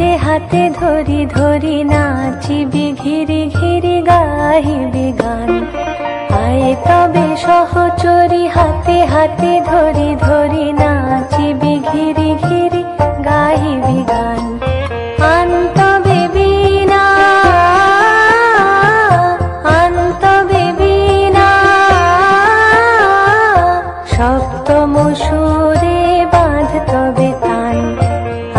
হাতে হাতে ধরি ধরি নাচিবি ঘিরি ঘিরি গাহিবি গান। আয় তবে সহচরি হাতে হাতে ধরি ধরি নাচিবি ঘিরি ঘিরি গাহিবি গান। আন তবে বীণা আন তবে বীণা সপ্তম সুরে বাঁধ তবে তান।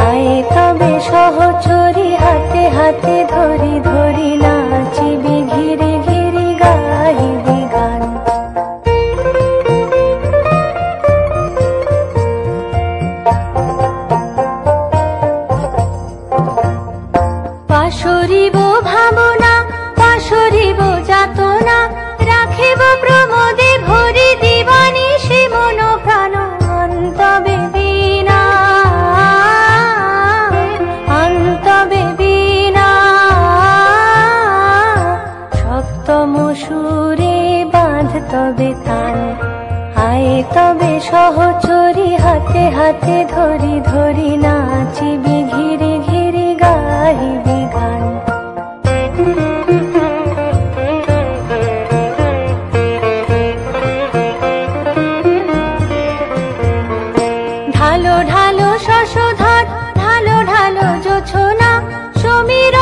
আয় তবে সহচরি হাতে হাতে ধরি ধরি নাচিবি ঘিরি ঘিরি গাহিবি গান। পাশরিব ভাবনা পাশরিব যাতনা রাখিব প্রমোদে ভরি দিবানিশি মন প্রাণ। অন্তবে বীণা অন্তবে বীণা সপ্তম সুরে বাঁধ তবে তান। আয় তবে সহচরি হাতে হাতে ধরি ধরি নাচিবি ঘিরি ঘিরি গাহিবি গান। ঢালো ঢালো শশধর ঢালো ঢালো জোছনা সমীর